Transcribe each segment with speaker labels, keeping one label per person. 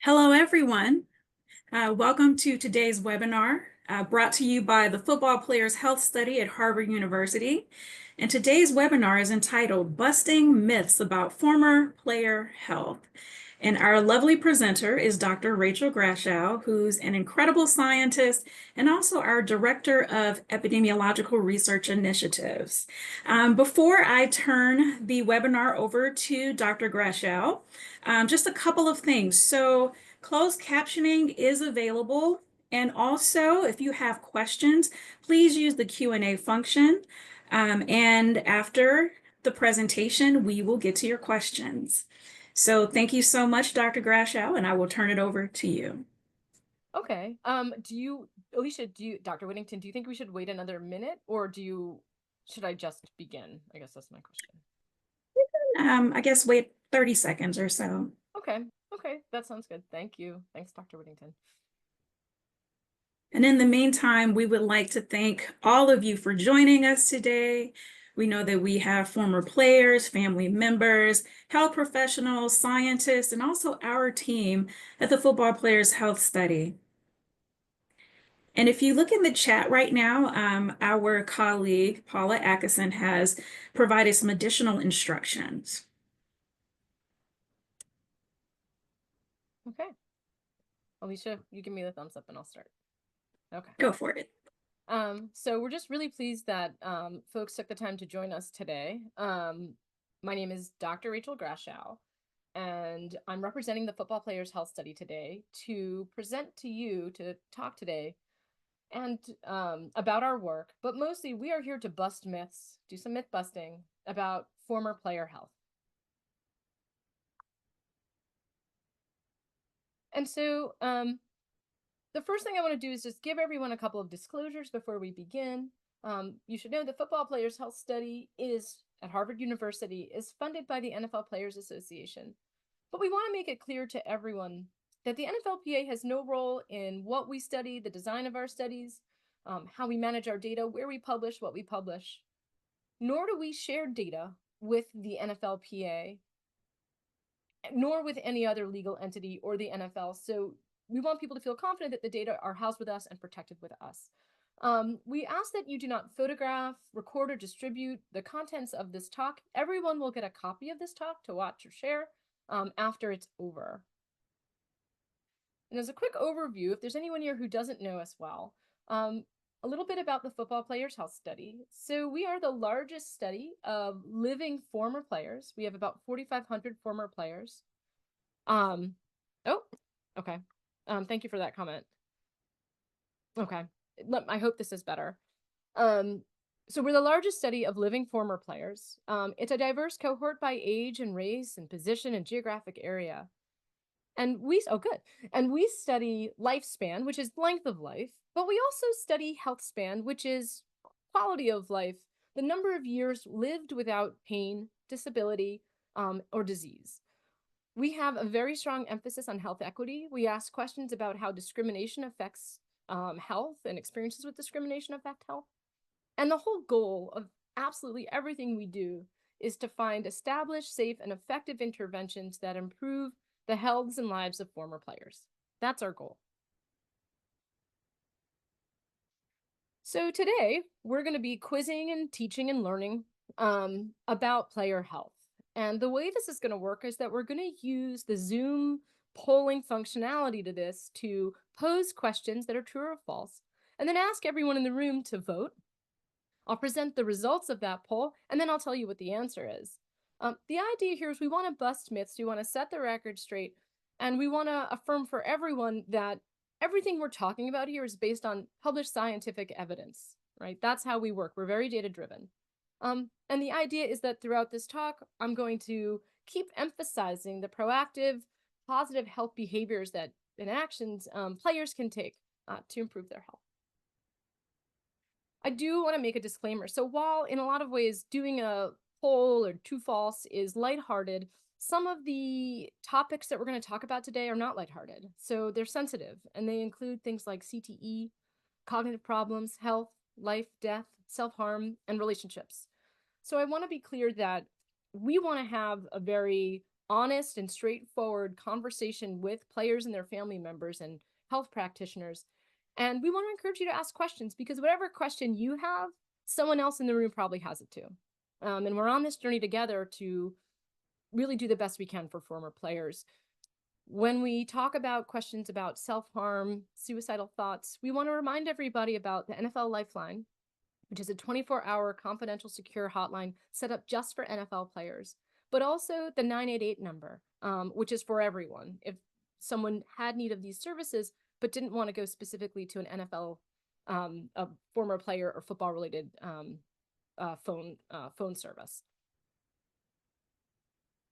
Speaker 1: Hello, everyone. Welcome to today's webinar, brought to you by the Football Players Health Study at Harvard University. And today's webinar is entitled Busting Myths About Former Player Health. And our lovely presenter is Dr. Rachel Grashow, who's an incredible scientist and also our Director of Epidemiological Research Initiatives. Before I turn the webinar over to Dr. Grashow, just a couple of things. So closed captioning is available. And also, if you have questions, please use the Q&A function. And after the presentation, we will get to your questions. So thank you so much, Dr. Grashow, and I will turn it over to you.
Speaker 2: Okay. Alicia, Dr. Whittington, do you think we should wait another minute or should I just begin? I guess that's my question.
Speaker 1: I guess wait 30 seconds or so.
Speaker 2: Okay. Okay. That sounds good. Thank you. Thanks, Dr. Whittington.
Speaker 1: And in the meantime, we would like to thank all of you for joining us today. We know that we have former players, family members, health professionals, scientists, and also our team at the Football Players Health Study. And if you look in the chat right now, our colleague, Paula Atkinson, has provided some additional instructions.
Speaker 2: Okay. Alicia, you give me the thumbs up and I'll start. Okay.
Speaker 1: Go for it.
Speaker 2: So we're just really pleased that folks took the time to join us today. My name is Dr. Rachel Grashow, and I'm representing the Football Players Health Study today to present to you, to talk today and about our work, but mostly we are here to bust myths, do some myth busting about former player health. And so the first thing I want to do is just give everyone a couple of disclosures before we begin. You should know the Football Players Health Study is at Harvard University, is funded by the NFL Players Association. But we want to make it clear to everyone that the NFLPA has no role in what we study, the design of our studies, how we manage our data, where we publish, what we publish, nor do we share data with the NFLPA, nor with any other legal entity or the NFL. So we want people to feel confident that the data are housed with us and protected with us. We ask that you do not photograph, record, or distribute the contents of this talk. Everyone will get a copy of this talk to watch or share after it's over. And as a quick overview, if there's anyone here who doesn't know us well, a little bit about the Football Players Health Study. So we are the largest study of living former players. We have about 4,500 former players. Oh, okay. Thank you for that comment. Okay. I hope this is better. So we're the largest study of living former players. It's a diverse cohort by age and race and position and geographic area. And we study lifespan, which is length of life, but we also study health span, which is quality of life, the number of years lived without pain, disability, or disease. We have a very strong emphasis on health equity. We ask questions about how discrimination affects health and experiences with discrimination affect health. And the whole goal of absolutely everything we do is to find established, safe, and effective interventions that improve the healths and lives of former players. That's our goal. So today, we're going to be quizzing and teaching and learning about player health. And the way this is going to work is that we're going to use the Zoom polling functionality to this to pose questions that are true or false, and then ask everyone in the room to vote. I'll present the results of that poll, and then I'll tell you what the answer is. The idea here is we want to bust myths, we want to set the record straight, and we want to affirm for everyone that everything we're talking about here is based on published scientific evidence, right? That's how we work. We're very data-driven. And the idea is that throughout this talk, I'm going to keep emphasizing the proactive, positive health behaviors that and actions players can take to improve their health. I do want to make a disclaimer. So while in a lot of ways doing a poll or true false is lighthearted, some of the topics that we're going to talk about today are not lighthearted. So they're sensitive, and they include things like CTE, cognitive problems, health, life, death, self-harm, and relationships. So I want to be clear that we want to have a very honest and straightforward conversation with players and their family members and health practitioners. And we want to encourage you to ask questions, because whatever question you have, someone else in the room probably has it too. And we're on this journey together to really do the best we can for former players. When we talk about questions about self-harm, suicidal thoughts, we want to remind everybody about the NFL Lifeline, which is a 24-hour confidential, secure hotline set up just for NFL players, but also the 988 number, which is for everyone. If someone had need of these services but didn't want to go specifically to an NFL, a former player or football-related phone service.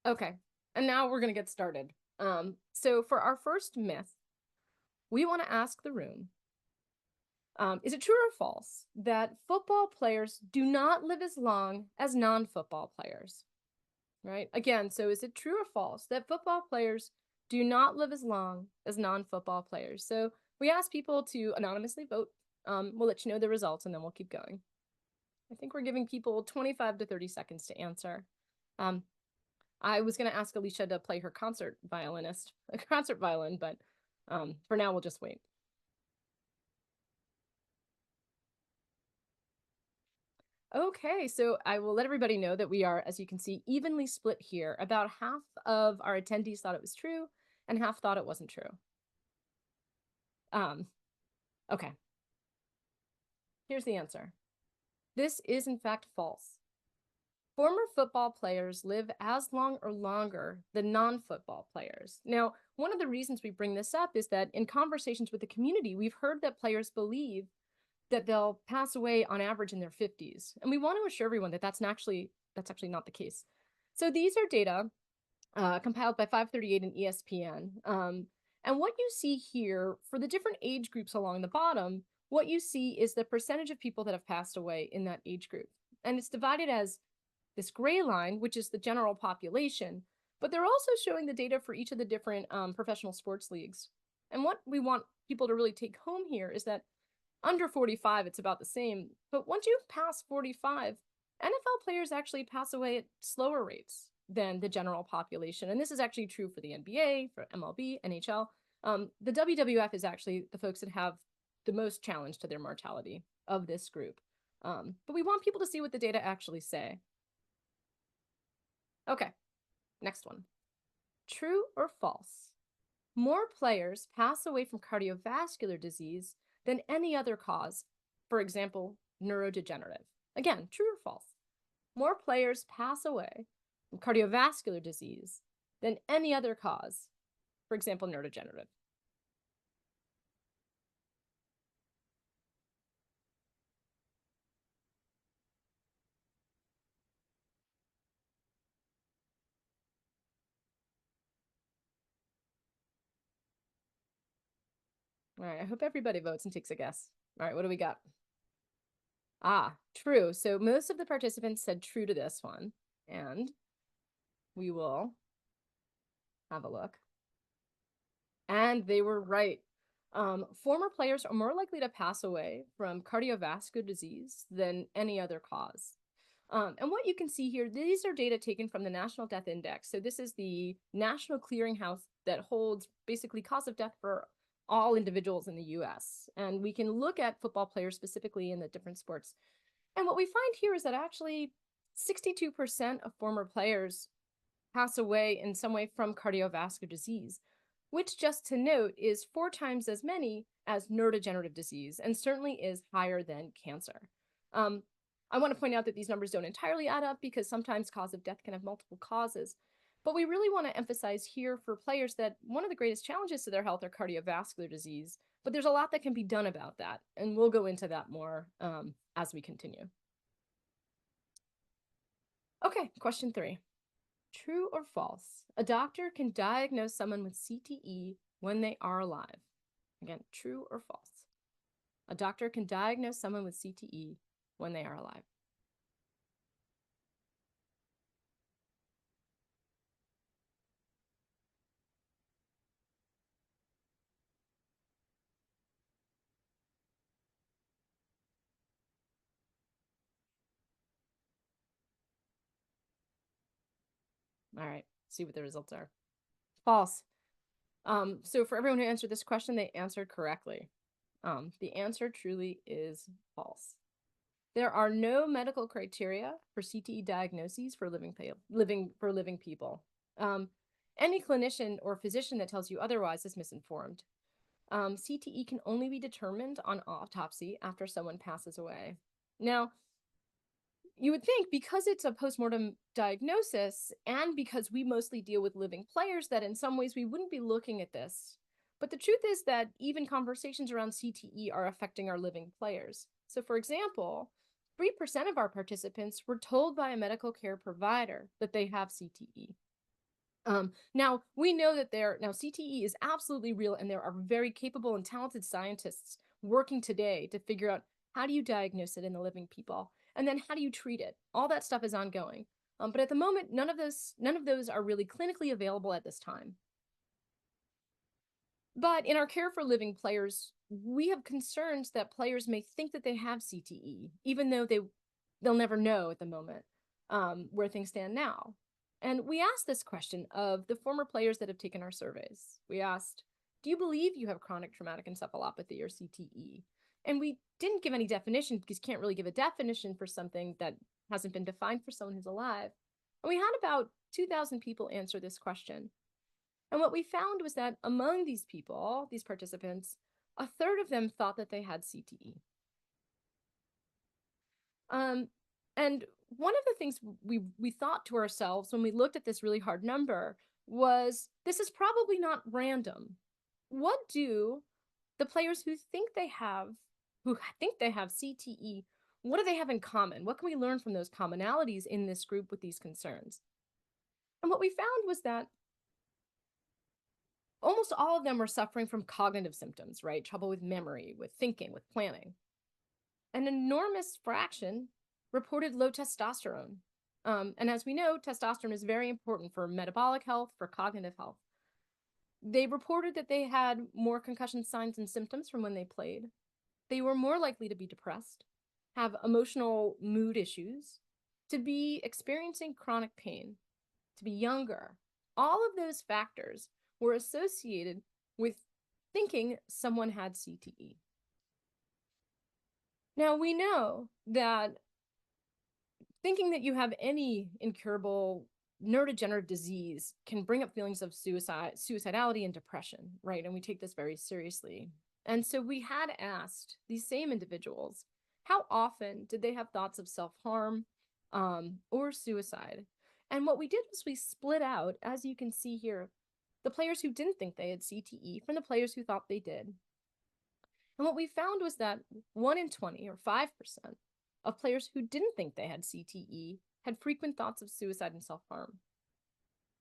Speaker 2: Okay, and now we're going to get started. So for our first myth, we want to ask the room, is it true or false that football players do not live as long as non-football players? Right? Again, so is it true or false that football players do not live as long as non-football players? So we ask people to anonymously vote. We'll let you know the results and then we'll keep going. I think we're giving people 25 to 30 seconds to answer. I was going to ask Alicia to play her concert violin, but for now we'll just wait. Okay, so I will let everybody know that we are, as you can see, evenly split here. About half of our attendees thought it was true and half thought it wasn't true. Okay. Here's the answer. This is in fact false. Former football players live as long or longer than non-football players. Now, one of the reasons we bring this up is that in conversations with the community, we've heard that players believe that they'll pass away on average in their 50s. And we want to assure everyone that that's actually not the case. So these are data compiled by 538 and ESPN. And what you see here for the different age groups along the bottom, what you see is the percentage of people that have passed away in that age group. And it's divided as this gray line, which is the general population, but they're also showing the data for each of the different professional sports leagues. And what we want people to really take home here is that under 45, it's about the same. But once you pass 45, NFL players actually pass away at slower rates than the general population. And this is actually true for the NBA, for MLB, NHL. The WWF is actually the folks that have the most challenge to their mortality of this group. But we want people to see what the data actually say. Okay, next one. True or false? More players pass away from cardiovascular disease than any other cause, for example, neurodegenerative. Again, true or false? More players pass away from cardiovascular disease than any other cause, for example, neurodegenerative. All right, I hope everybody votes and takes a guess. All right, what do we got? Ah, true. So most of the participants said true to this one, and we will have a look. And they were right. Former players are more likely to pass away from cardiovascular disease than any other cause. And what you can see here, these are data taken from the National Death Index. So this is the national clearinghouse that holds basically cause of death for all individuals in the US. And we can look at football players specifically in the different sports. And what we find here is that actually 62% of former players pass away in some way from cardiovascular disease, which, just to note, is 4 times as many as neurodegenerative disease and certainly is higher than cancer. I want to point out that these numbers don't entirely add up because sometimes cause of death can have multiple causes. But we really want to emphasize here for players that one of the greatest challenges to their health are cardiovascular disease, but there's a lot that can be done about that. And we'll go into that more as we continue. Okay, question 3. True or false? A doctor can diagnose someone with CTE when they are alive. Again, true or false? A doctor can diagnose someone with CTE when they are alive. All right. see what the results are. False. So for everyone who answered this question, they answered correctly. The answer truly is false. There are no medical criteria for CTE diagnoses for living people. Any clinician or physician that tells you otherwise is misinformed. CTE can only be determined on autopsy after someone passes away. Now, you would think because it's a postmortem diagnosis and because we mostly deal with living players that in some ways we wouldn't be looking at this. But the truth is that even conversations around CTE are affecting our living players. So for example, 3% of our participants were told by a medical care provider that they have CTE. Now, we know that CTE is absolutely real, and there are very capable and talented scientists working today to figure out how do you diagnose it in the living people, and then how do you treat it. All that stuff is ongoing. But at the moment, none of those are really clinically available at this time. But in our care for living players, we have concerns that players may think that they have CTE, even though they'll never know at the moment where things stand now. And we asked this question of the former players that have taken our surveys. We asked, do you believe you have chronic traumatic encephalopathy or CTE? And we didn't give any definition because you can't really give a definition for something that hasn't been defined for someone who's alive. And we had about 2,000 people answer this question. And what we found was that among these people, these participants, a third of them thought that they had CTE. And one of the things we thought to ourselves when we looked at this really hard number was, this is probably not random. What do the players who think they have CTE, what do they have in common? What can we learn from those commonalities in this group with these concerns? And what we found was that almost all of them were suffering from cognitive symptoms, right? Trouble with memory, with thinking, with planning. An enormous fraction reported low testosterone. And as we know, testosterone is very important for metabolic health, for cognitive health. They reported that they had more concussion signs and symptoms from when they played. They were more likely to be depressed, have emotional mood issues, to be experiencing chronic pain, to be younger. All of those factors were associated with thinking someone had CTE. Now, we know that thinking that you have any incurable neurodegenerative disease can bring up feelings of suicidality and depression, right? And we take this very seriously. And so we had asked these same individuals, how often did they have thoughts of self-harm or suicide? And what we did was we split out, as you can see here, the players who didn't think they had CTE from the players who thought they did. And what we found was that 1 in 20, or 5%, of players who didn't think they had CTE had frequent thoughts of suicide and self-harm.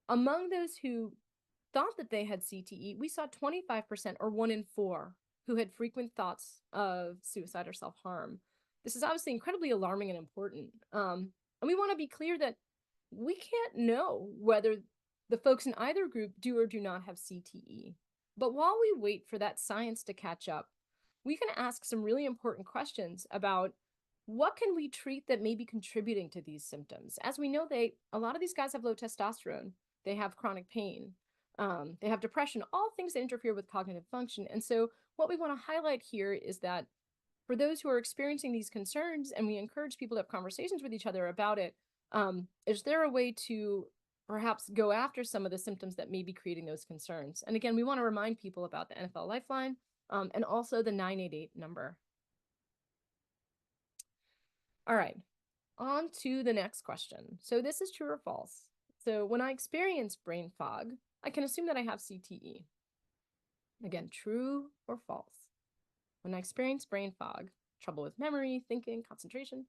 Speaker 2: Among those who thought that they had CTE, we saw 25%, or 1 in 4, who had frequent thoughts of suicide or self-harm. This is obviously incredibly alarming and important. And we want to be clear that we can't know whether the folks in either group do or do not have CTE. But while we wait for that science to catch up, we can ask some really important questions about what can we treat that may be contributing to these symptoms. As we know, a lot of these guys have low testosterone, they have chronic pain, they have depression, all things that interfere with cognitive function. And so what we want to highlight here is that for those who are experiencing these concerns, and we encourage people to have conversations with each other about it, is there a way to perhaps go after some of the symptoms that may be creating those concerns? And again, we want to remind people about the NFL Lifeline and also the 988 number. All right, on to the next question. So this is true or false. So when I experience brain fog, I can assume that I have CTE. Again, true or false? When I experience brain fog, trouble with memory, thinking, concentration,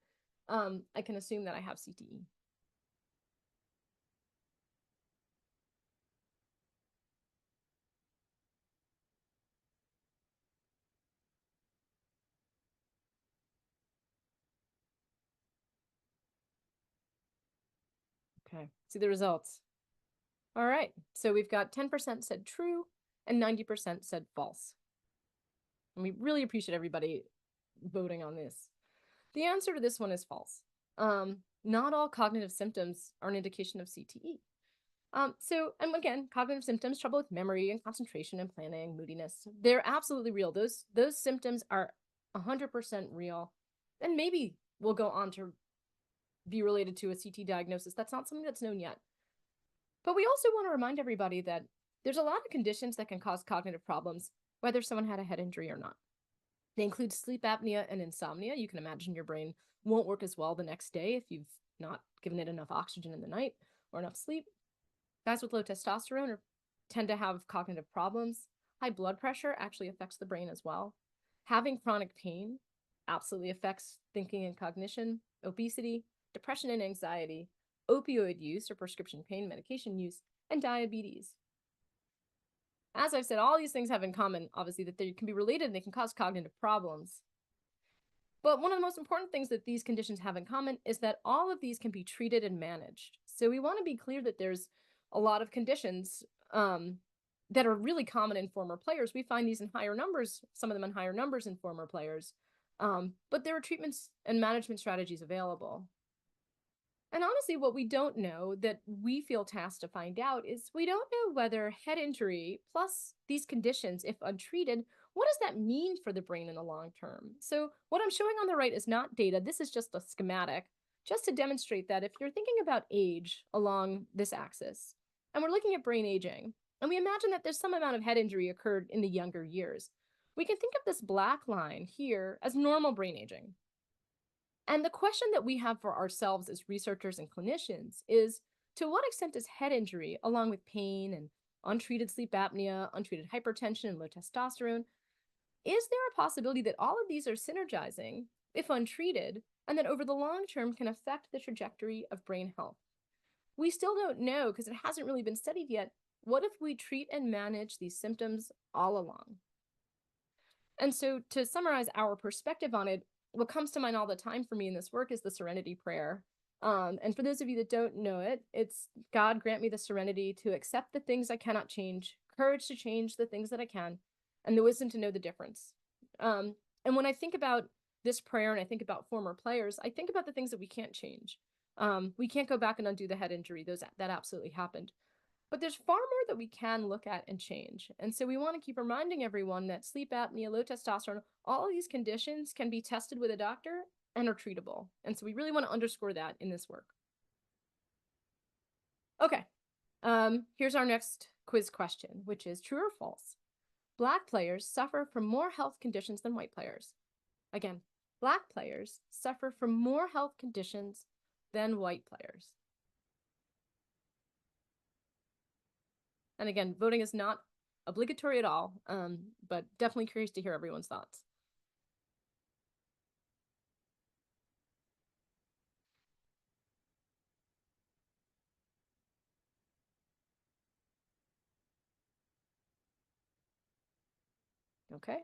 Speaker 2: I can assume that I have CTE. Okay, see the results. All right, so we've got 10% said true and 90% said false. And we really appreciate everybody voting on this. The answer to this one is false. Not all cognitive symptoms are an indication of CTE. And again, cognitive symptoms, trouble with memory and concentration and planning, moodiness, they're absolutely real. Those symptoms are 100% real, and maybe will go on to be related to a CT diagnosis. That's not something that's known yet. But we also want to remind everybody that there's a lot of conditions that can cause cognitive problems, whether someone had a head injury or not. They include sleep apnea and insomnia. You can imagine your brain won't work as well the next day if you've not given it enough oxygen in the night or enough sleep. Guys with low testosterone tend to have cognitive problems. High blood pressure actually affects the brain as well. Having chronic pain absolutely affects thinking and cognition. Obesity, depression and anxiety, opioid use or prescription pain medication use, and diabetes. As I've said, all these things have in common, obviously, that they can be related and they can cause cognitive problems. But one of the most important things that these conditions have in common is that all of these can be treated and managed. So we want to be clear that there's a lot of conditions that are really common in former players. We find these in higher numbers, some of them in higher numbers in former players. But there are treatments and management strategies available. And honestly, what we don't know that we feel tasked to find out is we don't know whether head injury plus these conditions, if untreated, what does that mean for the brain in the long term? So what I'm showing on the right is not data. This is just a schematic, just to demonstrate that if you're thinking about age along this axis, and we're looking at brain aging, and we imagine that there's some amount of head injury occurred in the younger years, we can think of this black line here as normal brain aging. And the question that we have for ourselves as researchers and clinicians is, to what extent is head injury, along with pain and untreated sleep apnea, untreated hypertension, and low testosterone, is there a possibility that all of these are synergizing, if untreated, and that over the long term can affect the trajectory of brain health? We still don't know because it hasn't really been studied yet. What if we treat and manage these symptoms all along? And so, to summarize our perspective on it, what comes to mind all the time for me in this work is the serenity prayer. And for those of you that don't know it, it's God grant me the serenity to accept the things I cannot change, courage to change the things that I can, and the wisdom to know the difference. And when I think about this prayer and I think about former players, I think about the things that we can't change. We can't go back and undo the head injury; that absolutely happened. But there's far more that we can look at and change. And so we want to keep reminding everyone that sleep apnea, low testosterone, all of these conditions can be tested with a doctor and are treatable. And so we really want to underscore that in this work. Okay, here's our next quiz question, which is true or false? Black players suffer from more health conditions than white players. Again, Black players suffer from more health conditions than white players. And again, voting is not obligatory at all, but definitely curious to hear everyone's thoughts. Okay.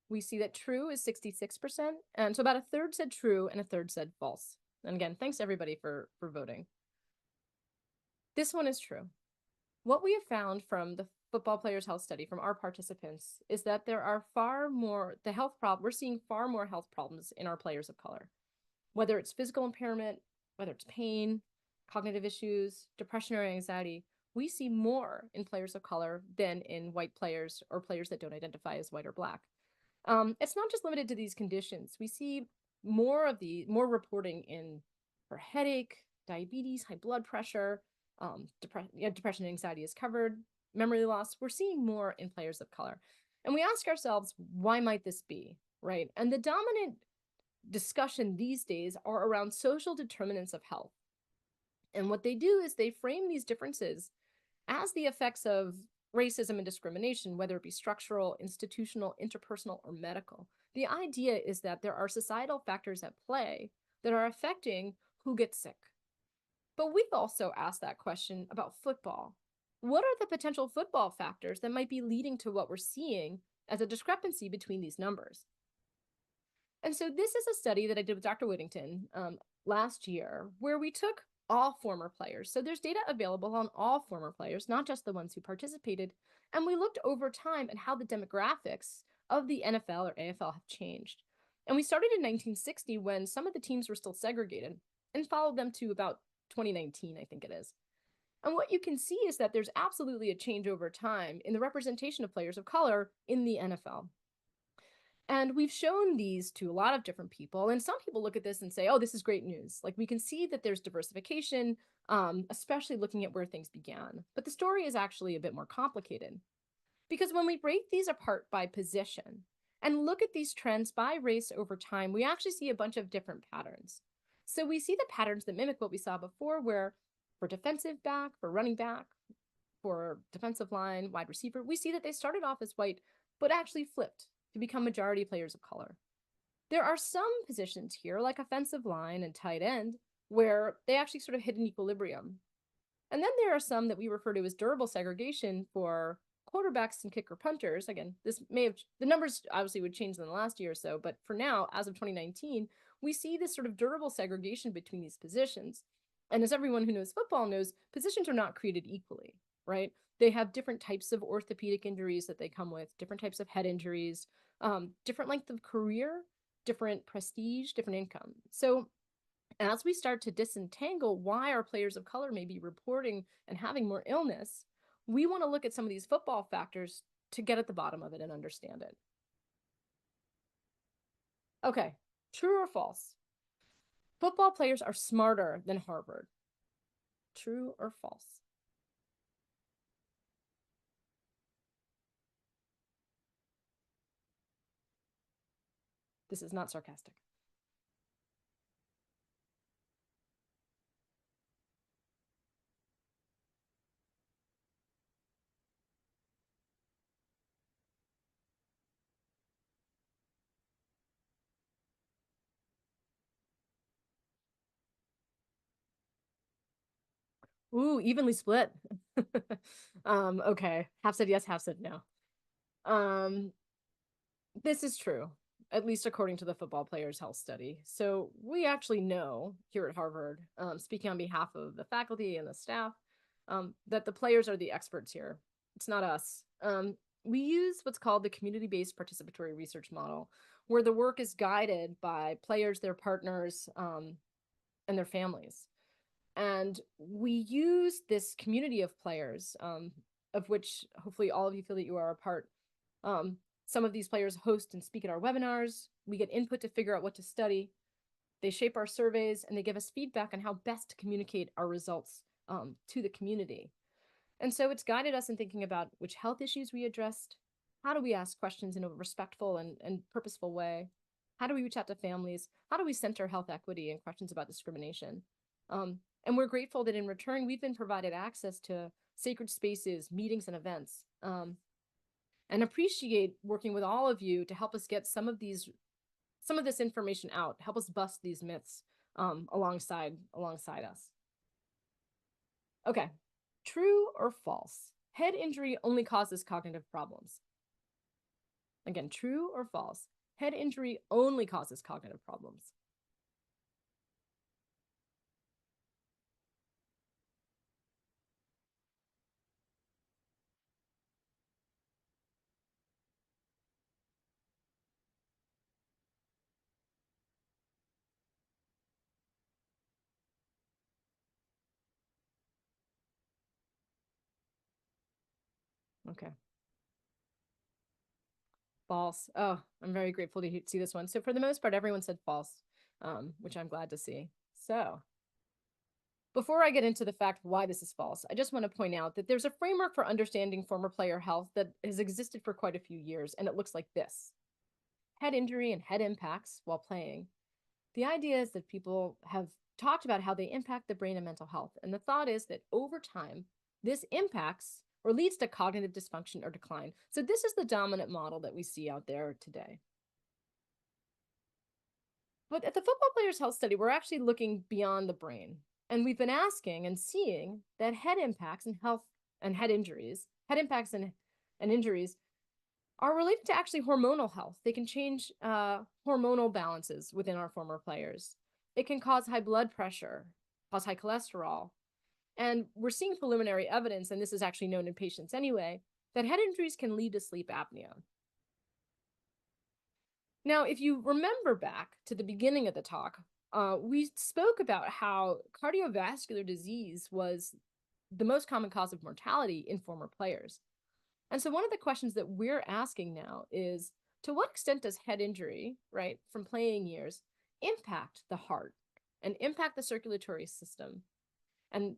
Speaker 2: We see that true is 66%, and so about a third said true and a third said false. And again, thanks everybody for voting. This one is true. What we have found from the football players health study from our participants is that there are we're seeing far more health problems in our players of color, whether it's physical impairment, whether it's pain, cognitive issues, depression or anxiety. We see more in players of color than in white players or players that don't identify as white or Black. It's not just limited to these conditions. We see more reporting for headache, diabetes, high blood pressure, depression and anxiety is covered, memory loss. We're seeing more in players of color. And we ask ourselves, why might this be, right? And the dominant discussion these days are around social determinants of health. And what they do is they frame these differences as the effects of racism and discrimination, whether it be structural, institutional, interpersonal, or medical. The idea is that there are societal factors at play that are affecting who gets sick. But we've also asked that question about football. What are the potential football factors that might be leading to what we're seeing as a discrepancy between these numbers? And so this is a study that I did with Dr. Whittington last year, where we took all former players. So there's data available on all former players, not just the ones who participated. And we looked over time at how the demographics of the NFL or AFL have changed. And we started in 1960 when some of the teams were still segregated and followed them to about 2019, I think it is. And what you can see is that there's absolutely a change over time in the representation of players of color in the NFL. And we've shown these to a lot of different people. And some people look at this and say, oh, this is great news. Like we can see that there's diversification, especially looking at where things began. But the story is actually a bit more complicated. Because when we break these apart by position and look at these trends by race over time, we actually see a bunch of different patterns. So we see the patterns that mimic what we saw before, where for defensive back, for running back, for defensive line, wide receiver, we see that they started off as white, but actually flipped to become majority players of color. There are some positions here, like offensive line and tight end, where they actually sort of hit an equilibrium. And then there are some that we refer to as durable segregation for quarterbacks and kicker punters. Again, this may have, the numbers obviously would change in the last year or so, but for now, as of 2019, we see this sort of durable segregation between these positions. And as everyone who knows football knows, positions are not created equally, right? They have different types of orthopedic injuries that they come with, different types of head injuries, different length of career, different prestige, different income. So as we start to disentangle why our players of color may be reporting and having more illness, we want to look at some of these football factors to get at the bottom of it and understand it. Okay, true or false? Football players are smarter than Harvard. True or false? This is not sarcastic. Ooh, evenly split. Okay, half said yes, half said no. This is true, at least according to the Football Players Health Study. So we actually know here at Harvard, speaking on behalf of the faculty and the staff, that the players are the experts here. It's not us. We use what's called the community-based participatory research model, where the work is guided by players, their partners, and their families. And we use this community of players, of which hopefully all of you feel that you are a part. Some of these players host and speak at our webinars. We get input to figure out what to study. They shape our surveys and they give us feedback on how best to communicate our results to the community. And so it's guided us in thinking about which health issues we addressed. How do we ask questions in a respectful and purposeful way? How do we reach out to families? How do we center health equity and questions about discrimination? And we're grateful that in return, we've been provided access to sacred spaces, meetings, and events, and appreciate working with all of you to help us get some of this information out, help us bust these myths alongside us. Okay, true or false? Head injury only causes cognitive problems. Again, true or false? Head injury only causes cognitive problems. Okay. False. Oh, I'm very grateful to see this one. So for the most part, everyone said false, which I'm glad to see. So before I get into the fact why this is false, I just want to point out that there's a framework for understanding former player health that has existed for quite a few years, and it looks like this. Head injury and head impacts while playing. The idea is that people have talked about how they impact the brain and mental health. And the thought is that over time, this impacts or leads to cognitive dysfunction or decline. So this is the dominant model that we see out there today. But at the Football Players Health Study, we're actually looking beyond the brain. And we've been asking and seeing that head impacts and health and head impacts and injuries are related to actually hormonal health. They can change hormonal balances within our former players. It can cause high blood pressure, cause high cholesterol. And we're seeing preliminary evidence, and this is actually known in patients anyway, that head injuries can lead to sleep apnea. Now, if you remember back to the beginning of the talk, we spoke about how cardiovascular disease was the most common cause of mortality in former players. And so one of the questions that we're asking now is, to what extent does head injury, right, from playing years impact the heart and impact the circulatory system? And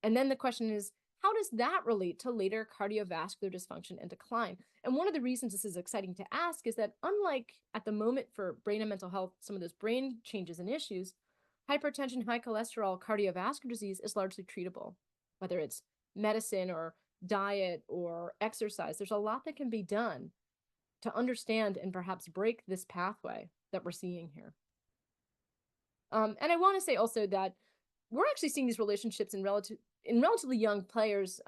Speaker 2: then the question is, how does that relate to later cardiovascular dysfunction and decline? And one of the reasons this is exciting to ask is that, unlike at the moment for brain and mental health, some of those brain changes and issues, hypertension, high cholesterol, cardiovascular disease is largely treatable, whether it's medicine or diet or exercise. There's a lot that can be done to understand and perhaps break this pathway that we're seeing here. And I want to say also that we're actually seeing these relationships in relatively young players,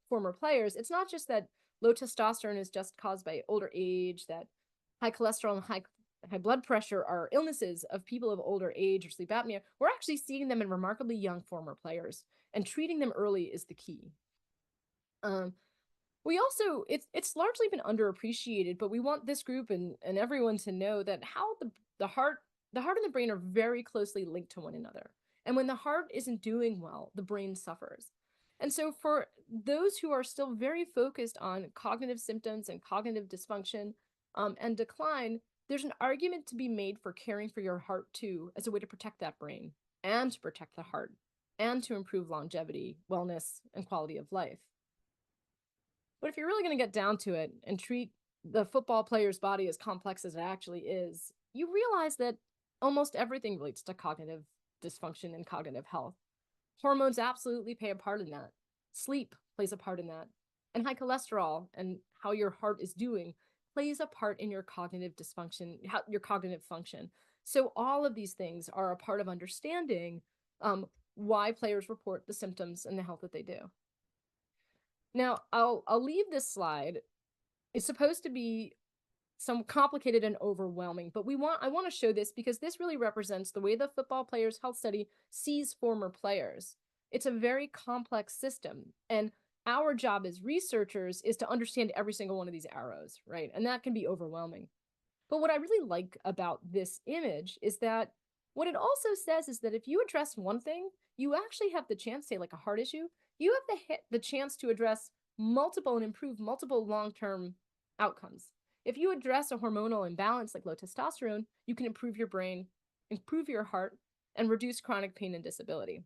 Speaker 2: former players. It's not just that low testosterone is just caused by older age, that high cholesterol and high blood pressure are illnesses of people of older age or sleep apnea. We're actually seeing them in remarkably young former players, and treating them early is the key. We also, it's largely been underappreciated, but we want this group and everyone to know that how the heart and the brain are very closely linked to one another. And when the heart isn't doing well, the brain suffers. And so for those who are still very focused on cognitive symptoms and cognitive dysfunction and decline, there's an argument to be made for caring for your heart too, as a way to protect that brain and to protect the heart and to improve longevity, wellness, and quality of life. But if you're really going to get down to it and treat the football player's body as complex as it actually is, you realize that almost everything relates to cognitive dysfunction and cognitive health. Hormones absolutely play a part in that. Sleep plays a part in that. And high cholesterol and how your heart is doing plays a part in your cognitive dysfunction, your cognitive function. So all of these things are a part of understanding why players report the symptoms and the health that they do. Now, I'll leave this slide. It's supposed to be some complicated and overwhelming, but I want to show this because this really represents the way the football players health study sees former players. It's a very complex system, and our job as researchers is to understand every single one of these arrows, right? And that can be overwhelming. But what I really like about this image is that what it also says is that if you address one thing, you actually have the chance, say like a heart issue, you have the chance to address multiple and improve multiple long-term outcomes. If you address a hormonal imbalance like low testosterone, you can improve your brain, improve your heart, and reduce chronic pain and disability.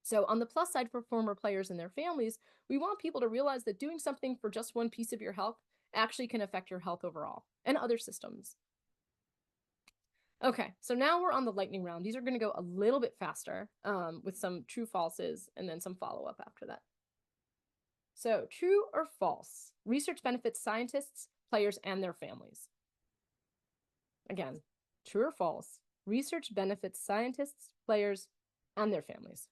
Speaker 2: So on the plus side for former players and their families, we want people to realize that doing something for just one piece of your health actually can affect your health overall and other systems. Okay, so now we're on the lightning round. These are going to go a little bit faster with some true falses and then some follow-up after that. So true or false? Research benefits scientists, players, and their families. Again, true or false? Research benefits scientists, players, and their families.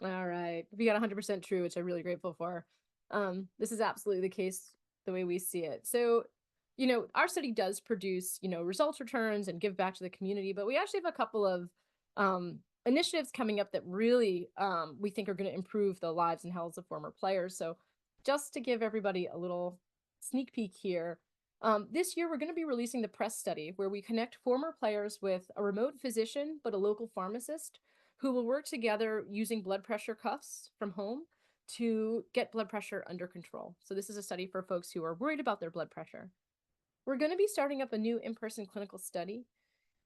Speaker 2: All right. We got 100% true, which I'm really grateful for. This is absolutely the case the way we see it. So, our study does produce, results returns and give back to the community, but we actually have a couple of initiatives coming up that really we think are going to improve the lives and health of former players. So just to give everybody a little sneak peek here, this year we're going to be releasing the press study where we connect former players with a remote physician, but a local pharmacist who will work together using blood pressure cuffs from home to get blood pressure under control. So this is a study for folks who are worried about their blood pressure. We're going to be starting up a new in-person clinical study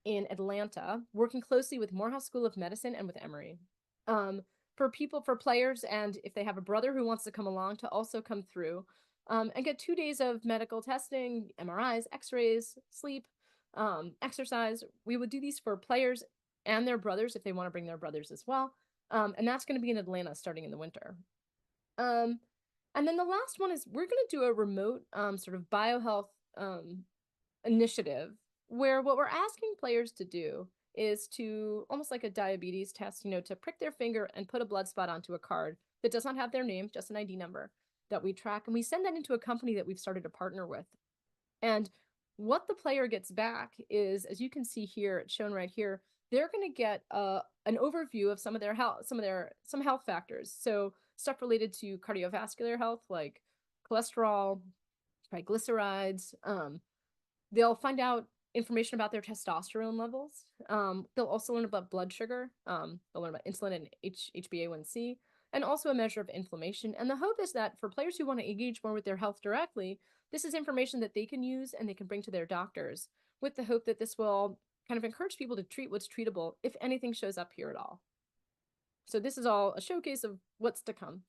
Speaker 2: in Atlanta, working closely with Morehouse School of Medicine and with Emory. For players, and if they have a brother who wants to come along, to also come through and get 2 days of medical testing, MRIs, x-rays, sleep, exercise. We would do these for players and their brothers if they want to bring their brothers as well. And that's going to be in Atlanta starting in the winter. And then the last one is we're going to do a remote sort of biohealth initiative where what we're asking players to do is to, almost like a diabetes test, to prick their finger and put a blood spot onto a card that does not have their name, just an ID number that we track. And we send that into a company that we've started to partner with. And what the player gets back is, as you can see here, it's shown right here, they're going to get an overview of some of their health, some health factors. So stuff related to cardiovascular health, like cholesterol, triglycerides. They'll find out information about their testosterone levels. They'll also learn about blood sugar. They'll learn about insulin and HbA1c, and also a measure of inflammation. And the hope is that for players who want to engage more with their health directly, this is information that they can use and they can bring to their doctors, with the hope that this will kind of encourage people to treat what's treatable if anything shows up here at all. So this is all a showcase of what's to come.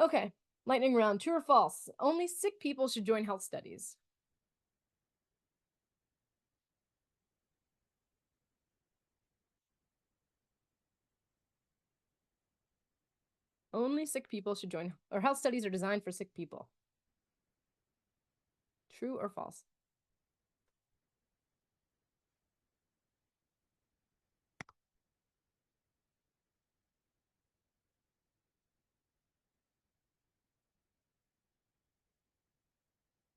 Speaker 2: Okay, lightning round, true or false? Only sick people should join health studies. Only sick people should join, or health studies are designed for sick people. True or false?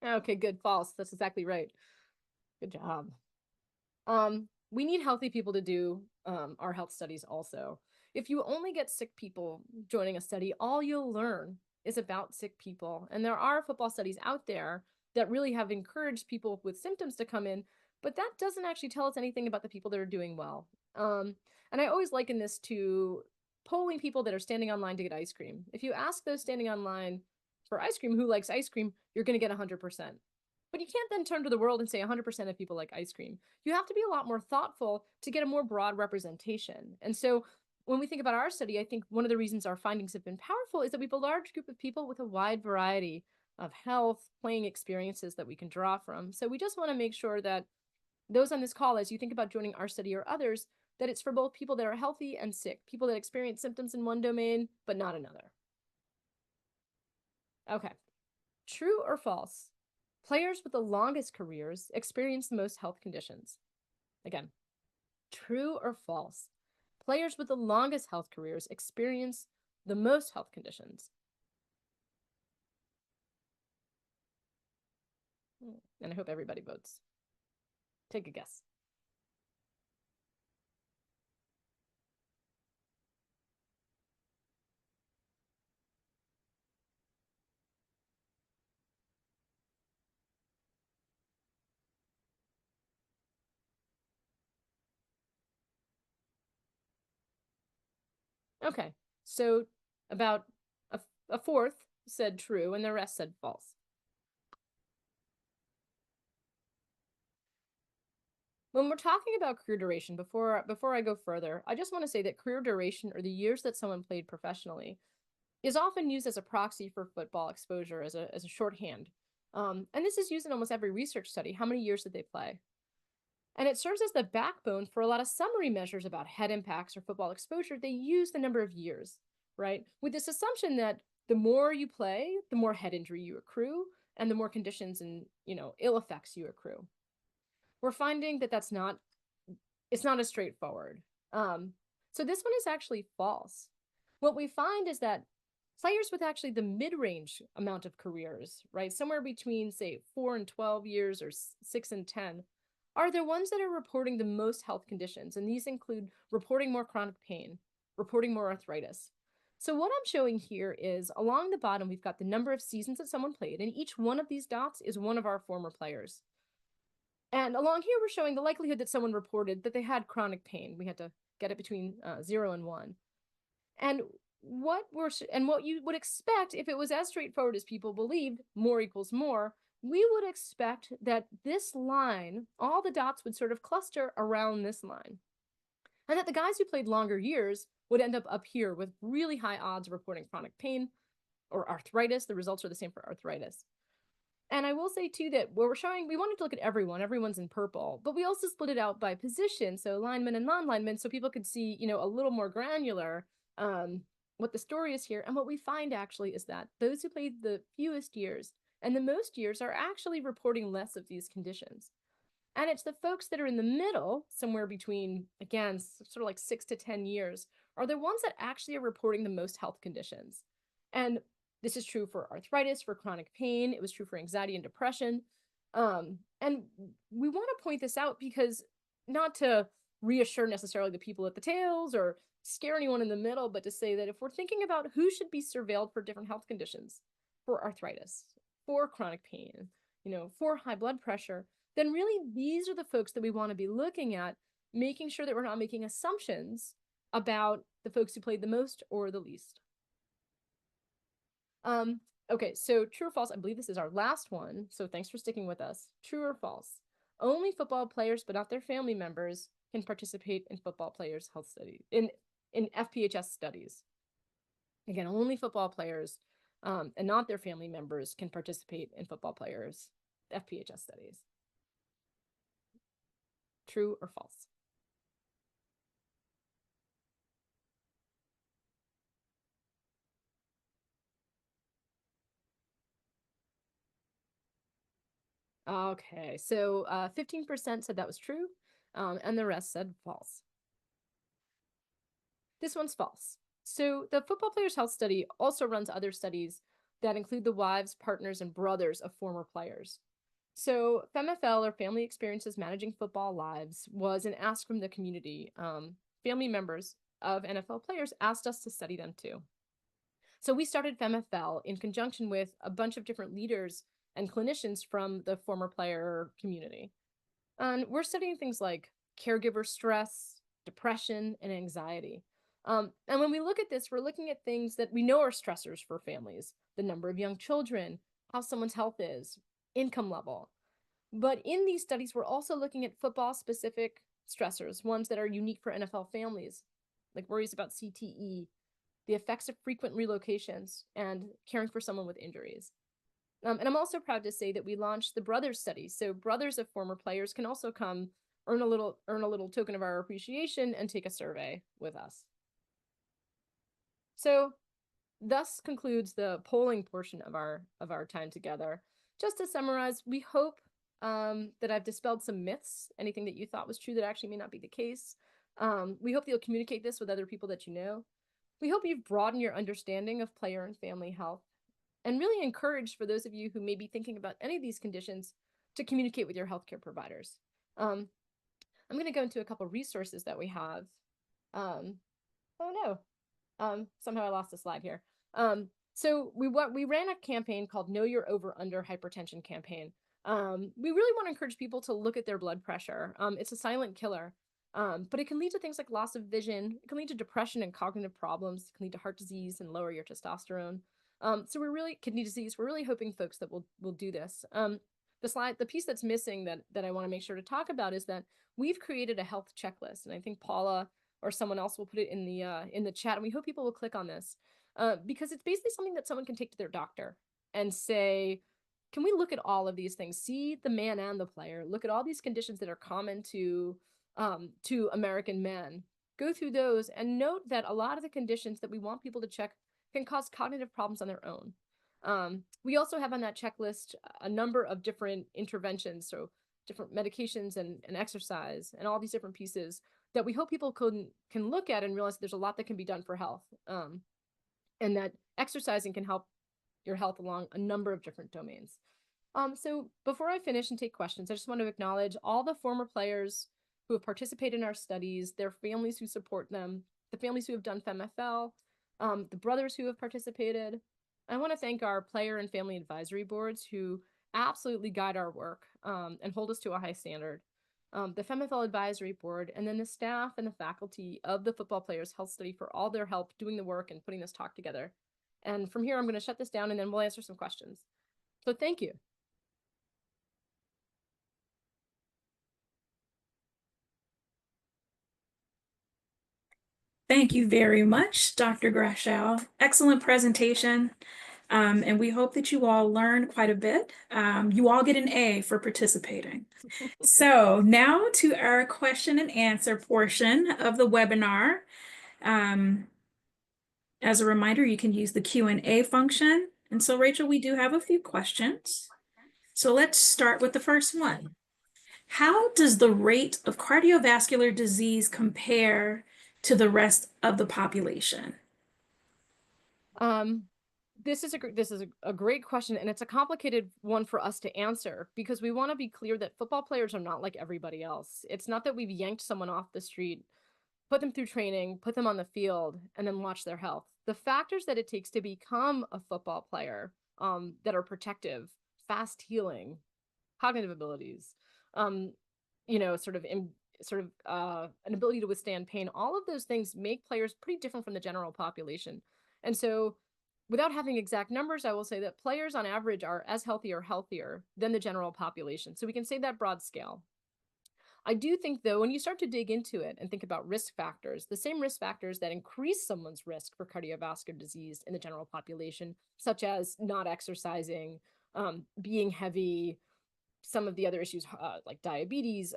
Speaker 2: Okay, good. False. That's exactly right. Good job. We need healthy people to do our health studies also. If you only get sick people joining a study, all you'll learn is about sick people. And there are football studies out there that really have encouraged people with symptoms to come in, but that doesn't actually tell us anything about the people that are doing well. And I always liken this to polling people that are standing online to get ice cream. If you ask those standing online for ice cream who likes ice cream, you're going to get 100%. But you can't then turn to the world and say 100% of people like ice cream. You have to be a lot more thoughtful to get a more broad representation. And so when we think about our study, I think one of the reasons our findings have been powerful is that we have a large group of people with a wide variety of health, playing experiences that we can draw from. So we just want to make sure that those on this call, as you think about joining our study or others, that it's for both people that are healthy and sick, people that experience symptoms in one domain, but not another. Okay, true or false? Players with the longest careers experience the most health conditions. Again, true or false? Players with the longest health careers experience the most health conditions. And I hope everybody votes. Take a guess. Okay, so about a fourth said true and the rest said false. When we're talking about career duration, before I go further, I just want to say that career duration, or the years that someone played professionally, is often used as a proxy for football exposure, as a shorthand. And this is used in almost every research study. How many years did they play? And it serves as the backbone for a lot of summary measures about head impacts or football exposure. They use the number of years, right? With this assumption that the more you play, the more head injury you accrue, and the more conditions and ill effects you accrue. We're finding that it's not as straightforward. So this one is actually false. What we find is that players with actually the mid-range amount of careers, right, somewhere between, say, 4 and 12 years or 6 and 10, are the ones that are reporting the most health conditions. And these include reporting more chronic pain, reporting more arthritis. So what I'm showing here is along the bottom, we've got the number of seasons that someone played, and each one of these dots is one of our former players. And along here, we're showing the likelihood that someone reported that they had chronic pain. We had to get it between 0 and 1. And what you would expect, if it was as straightforward as people believed, more equals more, we would expect that this line, all the dots would sort of cluster around this line. And that the guys who played longer years would end up here with really high odds of reporting chronic pain or arthritis. The results are the same for arthritis. And I will say too that where we're showing, we wanted to look at everyone's in purple, but we also split it out by position, so linemen and non-linemen, so people could see, a little more granular what the story is here. And what we find actually is that those who played the fewest years and the most years are actually reporting less of these conditions. And it's the folks that are in the middle, somewhere between, again, sort of like 6 to 10 years, are the ones that actually are reporting the most health conditions. And this is true for arthritis, for chronic pain. It was true for anxiety and depression. And we want to point this out because not to reassure necessarily the people at the tails or scare anyone in the middle, but to say that if we're thinking about who should be surveilled for different health conditions, for arthritis, for chronic pain, for high blood pressure, then really these are the folks that we want to be looking at, making sure that we're not making assumptions about the folks who played the most or the least. Okay, so true or false, I believe this is our last one, so thanks for sticking with us. True or false? Only football players, but not their family members, can participate in football players' health studies, in FPHS studies. Again, only football players and not their family members can participate in football players' FPHS studies. True or false? Okay, so 15% said that was true, and the rest said false. This one's false. So the Football Players Health Study also runs other studies that include the wives, partners, and brothers of former players. So FEMFL, or Family Experiences Managing Football Lives, was an ask from the community. Family members of NFL players asked us to study them too. So we started FEMFL in conjunction with a bunch of different leaders and clinicians from the former player community. And we're studying things like caregiver stress, depression, and anxiety. And when we look at this, we're looking at things that we know are stressors for families: the number of young children, how someone's health is, income level. But in these studies, we're also looking at football specific stressors, ones that are unique for NFL families, like worries about CTE, the effects of frequent relocations, and caring for someone with injuries. And I'm also proud to say that we launched the Brothers Study. So brothers of former players can also come earn a little token of our appreciation and take a survey with us. So thus concludes the polling portion of our time together. Just to summarize, we hope that I've dispelled some myths, anything that you thought was true that actually may not be the case. We hope that you'll communicate this with other people that you know. We hope you've broadened your understanding of player and family health, and really encouraged for those of you who may be thinking about any of these conditions to communicate with your healthcare providers. I'm going to go into a couple resources that we have. Oh no, somehow I lost a slide here. So we ran a campaign called Know Your Over Under Hypertension campaign. We really want to encourage people to look at their blood pressure. It's a silent killer, but it can lead to things like loss of vision. It can lead to depression and cognitive problems. It can lead to heart disease and lower your testosterone. So we're really kidney disease. We're really hoping folks that will do this. The piece that's missing that I want to make sure to talk about is that we've created a health checklist, and I think Paula or someone else will put it in the chat, and we hope people will click on this because it's basically something that someone can take to their doctor and say, can we look at all of these things? See the man and the player. Look at all these conditions that are common to American men. Go through those and note that a lot of the conditions that we want people to check can cause cognitive problems on their own. We also have on that checklist a number of different interventions, so different medications and exercise and all these different pieces that we hope people can look at and realize there's a lot that can be done for health, and that exercising can help your health along a number of different domains. So before I finish and take questions, I just want to acknowledge all the former players who have participated in our studies, their families who support them, the families who have done FEMFL, the brothers who have participated. I want to thank our player and family advisory boards who absolutely guide our work and hold us to a high standard. The FEMFL advisory board, and then the staff and the faculty of the Football Players Health Study for all their help doing the work and putting this talk together. And from here, I'm going to shut this down and then we'll answer some questions. So thank you.
Speaker 1: Thank you very much, Dr. Grashow. Excellent presentation. And we hope that you all learned quite a bit. You all get an A for participating. So now to our question and answer portion of the webinar. As a reminder, you can use the Q&A function. And so, Rachel, we do have a few questions. So let's start with the first one. How does the rate of cardiovascular disease compare to the rest of the population?
Speaker 2: This is a great question, and it's a complicated one for us to answer because we want to be clear that football players are not like everybody else. It's not that we've yanked someone off the street, put them through training, put them on the field, and then watch their health. The factors that it takes to become a football player, that are protective, fast healing, cognitive abilities, um, an ability to withstand pain. All of those things make players pretty different from the general population. And so, without having exact numbers, I will say that players on average are as healthy or healthier than the general population. So we can say that broad scale. I do think, though, when you start to dig into it and think about risk factors, the same risk factors that increase someone's risk for cardiovascular disease in the general population, such as not exercising, being heavy, some of the other issues like diabetes,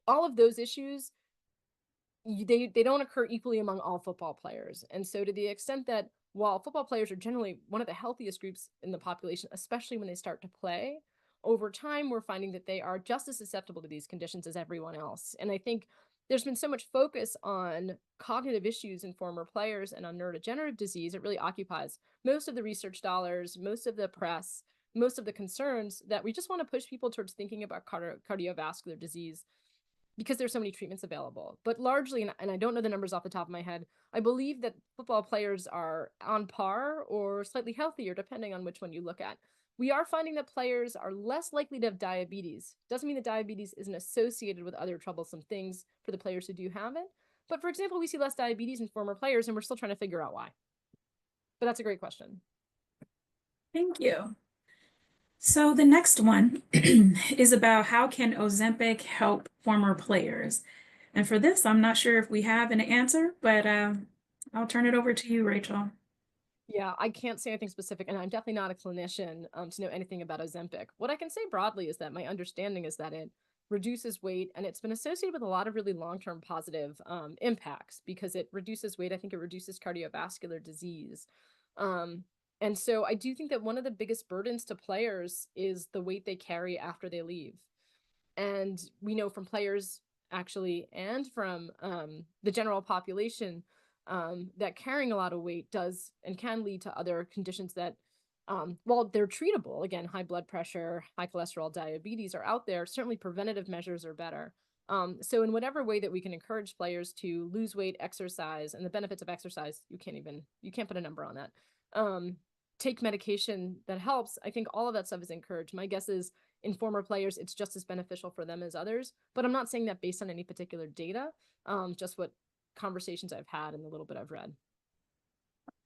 Speaker 2: all of those issues, they don't occur equally among all football players. And so to the extent that while football players are generally one of the healthiest groups in the population, especially when they start to play, over time we're finding that they are just as susceptible to these conditions as everyone else. And I think there's been so much focus on cognitive issues in former players and on neurodegenerative disease. It really occupies most of the research dollars, most of the press, most of the concerns, that we just want to push people towards thinking about cardiovascular disease because there's so many treatments available. But largely, and I don't know the numbers off the top of my head, I believe that football players are on par or slightly healthier, depending on which one you look at. We are finding that players are less likely to have diabetes. Doesn't mean that diabetes isn't associated with other troublesome things for the players who do have it. But for example, we see less diabetes in former players, and we're still trying to figure out why. But that's a great question.
Speaker 1: Thank you. So the next one is about how can Ozempic help former players? And for this, I'm not sure if we have an answer, but I'll turn it over to you, Rachel.
Speaker 2: Yeah, I can't say anything specific, and I'm definitely not a clinician to know anything about Ozempic. What I can say broadly is that my understanding is that it reduces weight, and it's been associated with a lot of really long-term positive impacts because it reduces weight. I think it reduces cardiovascular disease. Um, and so I do think that one of the biggest burdens to players is the weight they carry after they leave. And we know from players actually and from the general population that carrying a lot of weight does and can lead to other conditions that, while they're treatable, again, high blood pressure, high cholesterol, diabetes are out there, certainly preventative measures are better. So in whatever way that we can encourage players to lose weight, exercise, and the benefits of exercise, you can't put a number on that. Um, Take medication that helps. I think all of that stuff is encouraged. My guess is in former players, it's just as beneficial for them as others. But I'm not saying that based on any particular data, just what conversations I've had and the little bit I've read.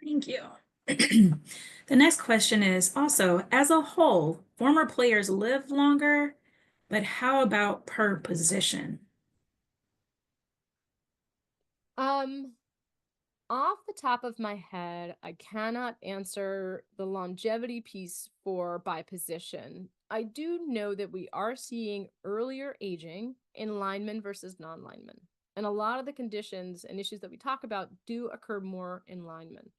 Speaker 1: Thank you. The next question is also, as a whole, former players live longer, but how about per position?
Speaker 2: Um, Off the top of my head, I cannot answer the longevity piece for by position. I do know that we are seeing earlier aging in linemen versus non-linemen. And a lot of the conditions and issues that we talk about do occur more in linemen.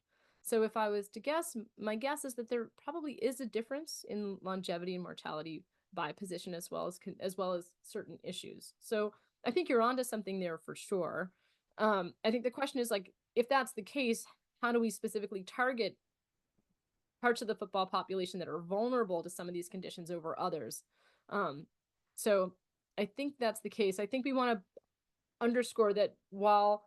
Speaker 2: So if I was to guess, my guess is that there probably is a difference in longevity and mortality by position as well as certain issues. So I think you're onto something there for sure. I think the question is like, if that's the case, how do we specifically target parts of the football population that are vulnerable to some of these conditions over others? Um, so I think that's the case. I think we want to underscore that while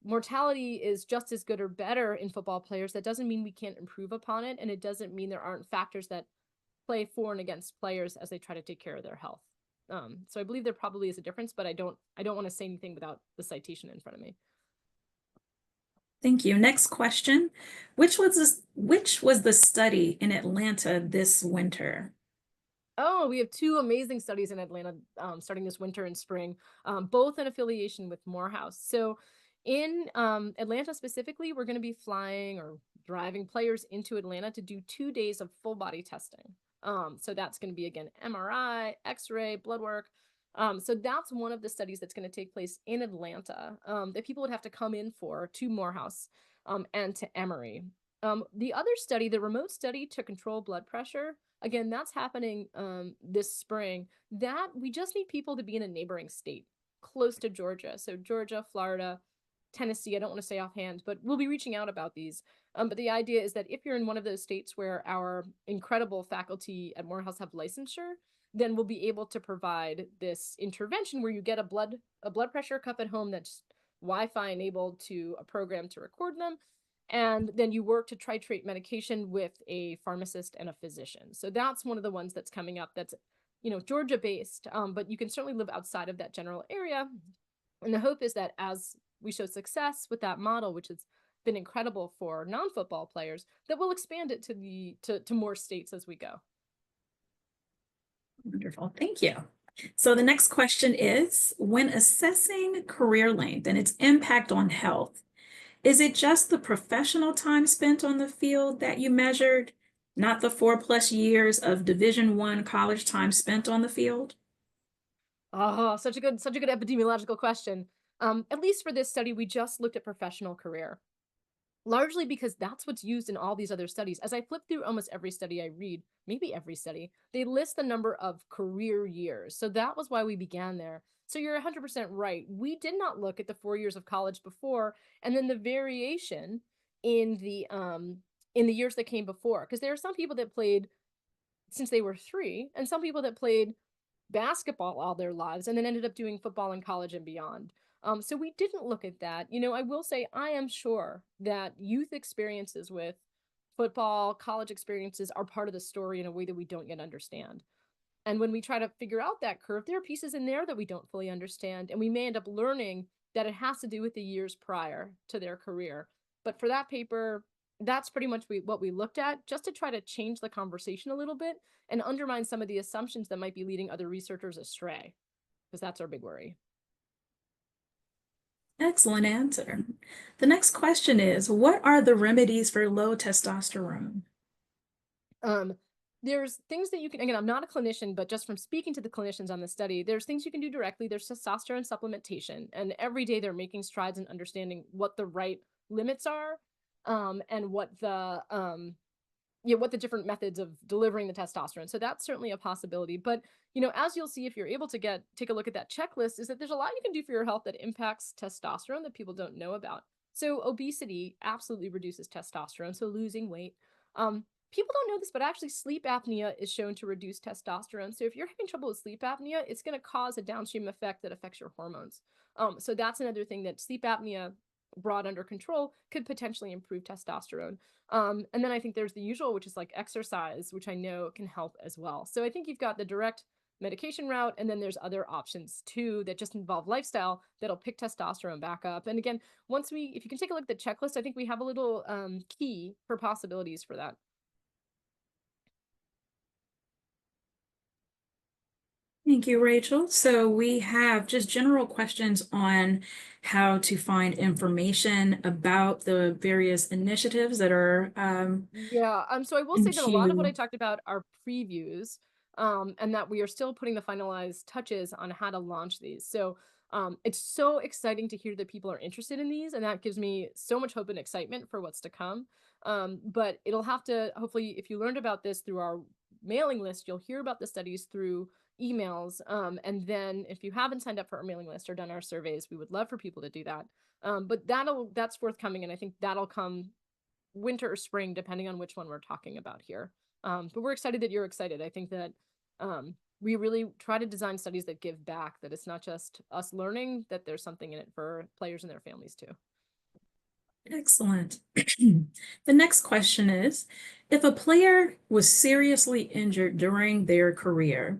Speaker 2: mortality is just as good or better in football players, that doesn't mean we can't improve upon it. And it doesn't mean there aren't factors that play for and against players as they try to take care of their health. So I believe there probably is a difference, but I don't want to say anything without the citation in front of me.
Speaker 1: Thank you. Next question. Which was the study in Atlanta this winter?
Speaker 2: Oh, we have two amazing studies in Atlanta starting this winter and spring, both in affiliation with Morehouse. So, in Atlanta specifically, we're going to be flying or driving players into Atlanta to do 2 days of full body testing. So, that's going to be again MRI, X ray, blood work. So, that's one of the studies that's going to take place in Atlanta that people would have to come in for to Morehouse and to Emory. The other study, the remote study to control blood pressure, again, that's happening this spring. That we just need people to be in a neighboring state close to Georgia. So Georgia, Florida, Tennessee, I don't want to say offhand, but we'll be reaching out about these. But the idea is that if you're in one of those states where our incredible faculty at Morehouse have licensure, then we'll be able to provide this intervention where you get a blood pressure cuff at home that's Wi-Fi enabled to a program to record them, and then you work to titrate medication with a pharmacist and a physician. So that's one of the ones that's coming up. That's Georgia based, but you can certainly live outside of that general area. And the hope is that as we show success with that model, which has been incredible for non-football players, that we'll expand it to more states as we go.
Speaker 1: Wonderful. Thank you. So the next question is, when assessing career length and its impact on health, is it just the professional time spent on the field that you measured, not the 4+ years of Division I college time spent on the field?
Speaker 2: Oh, such a good epidemiological question. At least for this study, we just looked at professional career, largely because that's what's used in all these other studies. As I flip through almost every study I read, maybe every study, they list the number of career years. So that was why we began there. So you're 100% right. We did not look at the 4 years of college before, and then the variation in the years that came before, because there are some people that played since they were 3, and some people that played basketball all their lives and then ended up doing football in college and beyond. So we didn't look at that. I will say I am sure that youth experiences with football, college experiences are part of the story in a way that we don't yet understand. And when we try to figure out that curve, there are pieces in there that we don't fully understand. And we may end up learning that it has to do with the years prior to their career. But for that paper, that's pretty much what we looked at, just to try to change the conversation a little bit and undermine some of the assumptions that might be leading other researchers astray, because that's our big worry.
Speaker 1: Excellent answer. The next question is, what are the remedies for low testosterone?
Speaker 2: Um, there's things that you can, again, I'm not a clinician, but just from speaking to the clinicians on the study, there's things you can do directly. There's testosterone supplementation, and every day they're making strides in understanding what the right limits are, and what the different methods of delivering the testosterone. So that's certainly a possibility. But as you'll see if you're able to take a look at that checklist, is that there's a lot you can do for your health that impacts testosterone that people don't know about. So obesity absolutely reduces testosterone. So losing weight. People don't know this, but actually sleep apnea is shown to reduce testosterone. So if you're having trouble with sleep apnea, it's going to cause a downstream effect that affects your hormones. So that's another thing, that sleep apnea brought under control could potentially improve testosterone. And then I think there's the usual, which is like exercise, which I know can help as well. So I think you've got the direct medication route, and then there's other options too that just involve lifestyle that'll pick testosterone back up. And again, if you can take a look at the checklist, I think we have a little key for possibilities for that.
Speaker 1: Thank you, Rachel. So we have just general questions on how to find information about the various initiatives that are
Speaker 2: Yeah. So I will say that a lot of what I
Speaker 1: into.
Speaker 2: talked about are previews, and that we are still putting the finalized touches on how to launch these. So it's so exciting to hear that people are interested in these, and that gives me so much hope and excitement for what's to come. But it'll have to, hopefully, if you learned about this through our mailing list, you'll hear about the studies through emails. And then if you haven't signed up for our mailing list or done our surveys, we would love for people to do that. But that's forthcoming, and I think that'll come winter or spring, depending on which one we're talking about here. But we're excited that you're excited. I think that we really try to design studies that give back, that it's not just us learning, that there's something in it for players and their families too.
Speaker 1: Excellent. The next question is, if a player was seriously injured during their career,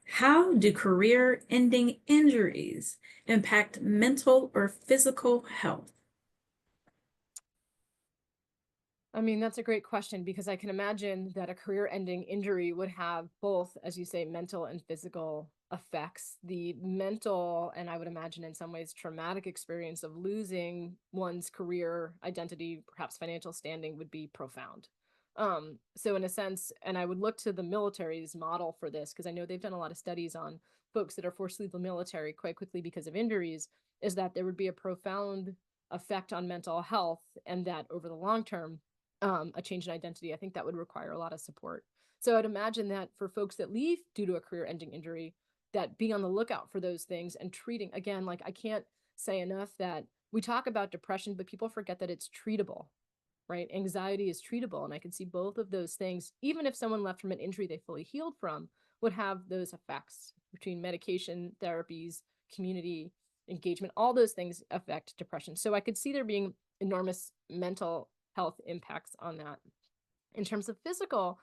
Speaker 1: how do career-ending injuries impact mental or physical health?
Speaker 2: I mean, that's a great question, because I can imagine that a career-ending injury would have both, as you say, mental and physical effects. The mental, and I would imagine in some ways traumatic experience of losing one's career identity, perhaps financial standing, would be profound. So in a sense, and I would look to the military's model for this, because I know they've done a lot of studies on folks that are forced to leave the military quite quickly because of injuries, is that there would be a profound effect on mental health, and that over the long term, a change in identity, I think that would require a lot of support. So I'd imagine that for folks that leave due to a career-ending injury, that being on the lookout for those things and treating, again, like I can't say enough that We talk about depression, but people forget that it's treatable, right? Anxiety is treatable. And I can see both of those things, even if someone left from an injury they fully healed from, would have those effects between medication, therapies, community engagement, all those things affect depression. So I could see there being enormous mental health impacts on that. In terms of physical,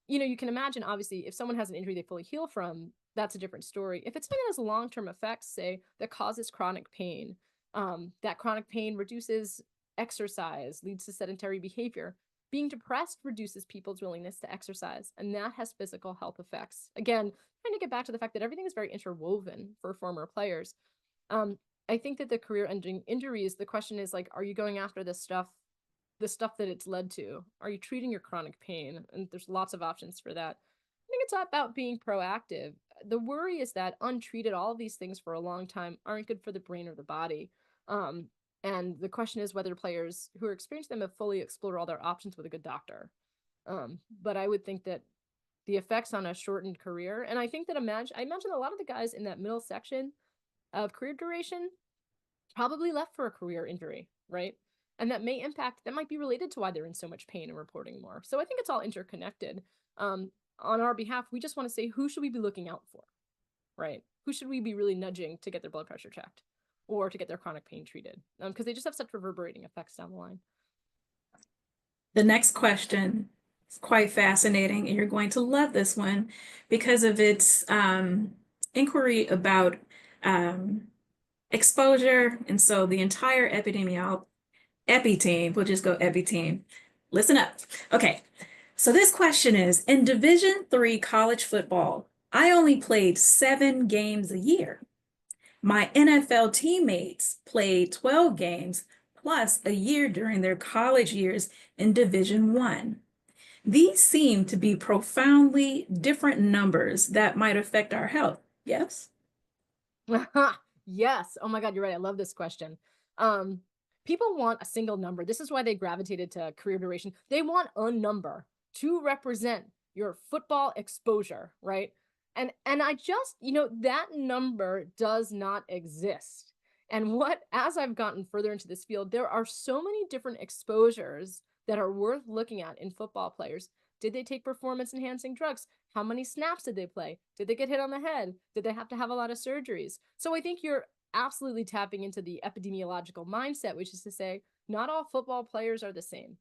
Speaker 2: you can imagine, obviously, if someone has an injury they fully heal from, that's a different story. If it's something that has long-term effects, say, that causes chronic pain, that chronic pain reduces exercise, leads to sedentary behavior. Being depressed reduces people's willingness to exercise, and that has physical health effects. Again, trying to get back to the fact that everything is very interwoven for former players. Um, I think that the career-ending injuries, the question is like, are you going after the stuff that it's led to? Are you treating your chronic pain? And there's lots of options for that. I think it's about being proactive. The worry is that untreated, all of these things for a long time aren't good for the brain or the body. Um, and the question is whether players who are experiencing them have fully explored all their options with a good doctor. But I would think that the effects on a shortened career, and I think that I imagine a lot of the guys in that middle section of career duration probably left for a career injury, right? And that might be related to why they're in so much pain and reporting more. So I think it's all interconnected. On our behalf, we just want to say, who should we be looking out for, right? Who should we be really nudging to get their blood pressure checked or to get their chronic pain treated? Because they just have such reverberating effects down the line.
Speaker 1: The next question is quite fascinating, and you're going to love this one because of its inquiry about um, exposure. And so the entire epi team, we'll just go epi team. Listen up. Okay. So this question is, in Division III college football, I only played 7 games a year. My NFL teammates played 12 games plus a year during their college years in Division I. These seem to be profoundly different numbers that might affect our health. Yes?
Speaker 2: Yes. Oh my God, you're right. I love this question. Um, People want a single number. This is why they gravitated to career duration. They want a number to represent your football exposure, right? And I just, that number does not exist. And as I've gotten further into this field, there are so many different exposures that are worth looking at in football players. Did they take performance enhancing drugs? How many snaps did they play? Did they get hit on the head? Did they have to have a lot of surgeries? So I think you're absolutely tapping into the epidemiological mindset, which is to say, not all football players are the same.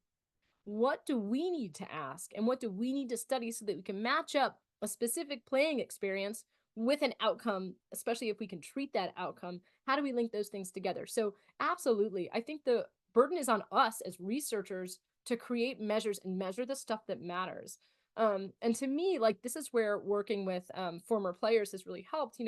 Speaker 2: What do we need to ask? And what do we need to study so that we can match up a specific playing experience with an outcome, especially if we can treat that outcome? How do we link those things together? So, absolutely, I think the burden is on us as researchers to create measures and measure the stuff that matters. And to me, like, this is where working with former players has really helped.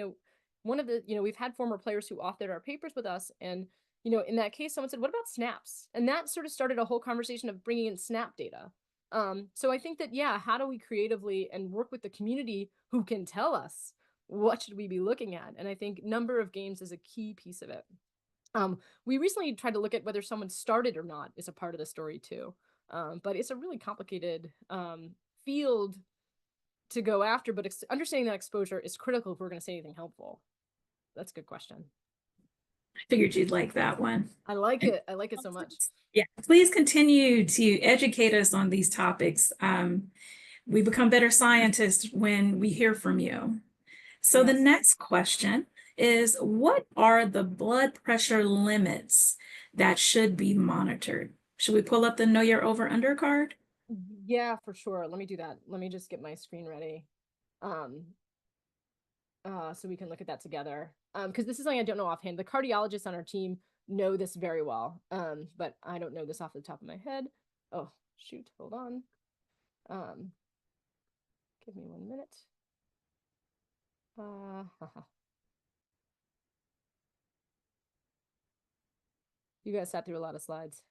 Speaker 2: We've had former players who authored our papers with us, and in that case, someone said, what about snaps? And that sort of started a whole conversation of bringing in snap data. So I think that, yeah, how do we creatively and work with the community who can tell us what should we be looking at? And I think number of games is a key piece of it. We recently tried to look at whether someone started or not is a part of the story too. But it's a really complicated field to go after, but understanding that exposure is critical if we're going to say anything helpful. That's a good question.
Speaker 1: I figured you'd like that one.
Speaker 2: I like it. I like it so much.
Speaker 1: Yeah, please continue to educate us on these topics. We become better scientists when we hear from you. So the
Speaker 2: Yes.
Speaker 1: next question is, what are the blood pressure limits that should be monitored? Should we pull up the Know Your Over Under card?
Speaker 2: Yeah, for sure. Let me do that. Let me just get my screen ready. So we can look at that together. Because this is something I don't know offhand. The cardiologists on our team know this very well. But I don't know this off the top of my head. Oh, shoot. Hold on. Give me 1 minute. You guys sat through a lot of slides.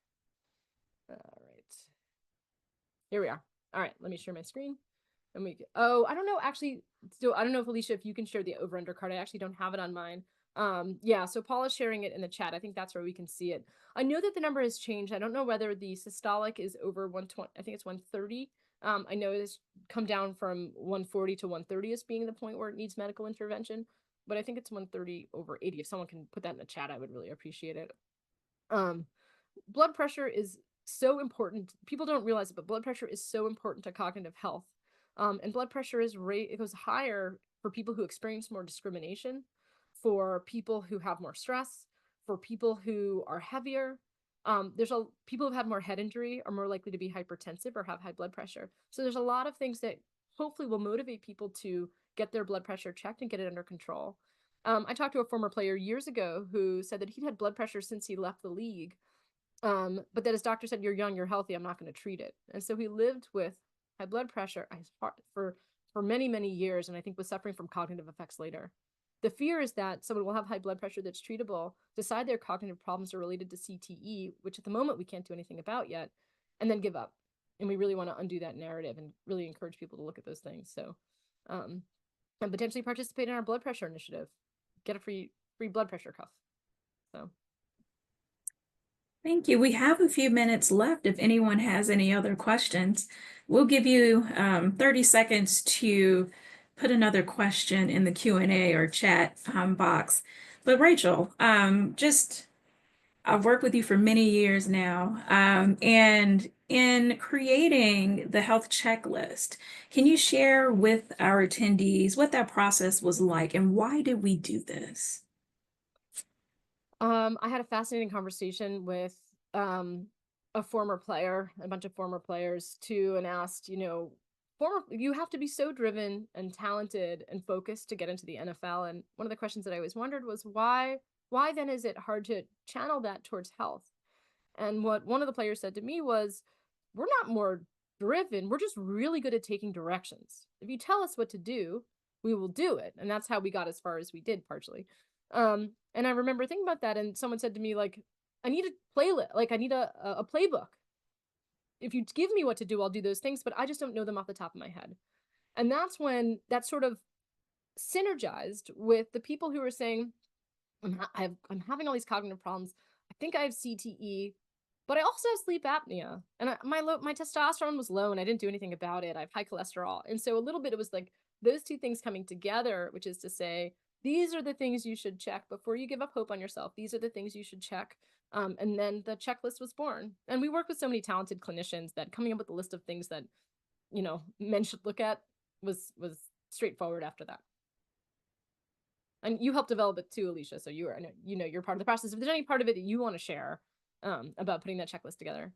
Speaker 2: All right. Here we are. All right, let me share my screen. And I don't know, actually, so I don't know if Alicia, if you can share the over under card. I actually don't have it on mine. Yeah, so Paul is sharing it in the chat. I think that's where we can see it. I know that the number has changed. I don't know whether the systolic is over 120. I think it's 130. I know it's come down from 140 to 130 as being the point where it needs medical intervention, but I think it's 130 over 80. If someone can put that in the chat, I would really appreciate it. Um, Blood pressure is so important. People don't realize it, but blood pressure is so important to cognitive health. And blood pressure it goes higher for people who experience more discrimination, for people who have more stress, for people who are heavier. People who've had more head injury are more likely to be hypertensive or have high blood pressure. So there's a lot of things that hopefully will motivate people to get their blood pressure checked and get it under control. I talked to a former player years ago who said that he'd had blood pressure since he left the league, but that his doctor said, "You're young, you're healthy, I'm not going to treat it." And so he lived with high blood pressure for many, many years, and I think was suffering from cognitive effects later. The fear is that someone will have high blood pressure that's treatable, decide their cognitive problems are related to CTE, which at the moment we can't do anything about yet, and then give up. And we really want to undo that narrative and really encourage people to look at those things. So, and potentially participate in our blood pressure initiative, get a free blood pressure cuff. So.
Speaker 1: Thank you. We have a few minutes left if anyone has any other questions. We'll give you 30 seconds to put another question in the Q&A or chat box. But Rachel, I've worked with you for many years now, and in creating the health checklist, can you share with our attendees what that process was like and why did we do this?
Speaker 2: I had a fascinating conversation with a former player, a bunch of former players too, and asked, you have to be so driven and talented and focused to get into the NFL. And one of the questions that I always wondered was why then is it hard to channel that towards health? And what one of the players said to me was, we're not more driven, we're just really good at taking directions. If you tell us what to do, we will do it. And that's how we got as far as we did, partially. And I remember thinking about that, and someone said to me, like, I need a playlist, like I need a playbook. If you give me what to do, I'll do those things, but I just don't know them off the top of my head. And that's when that sort of synergized with the people who were saying, I'm having all these cognitive problems. I think I have CTE, but I also have sleep apnea, and my testosterone was low, and I didn't do anything about it. I have high cholesterol, and so a little bit it was like those two things coming together, which is to say, these are the things you should check before you give up hope on yourself. These are the things you should check. And then the checklist was born. And we work with so many talented clinicians that coming up with a list of things that, men should look at was straightforward after that. And you helped develop it too, Alicia. So you're part of the process. If there's any part of it that you want to share about putting that checklist together.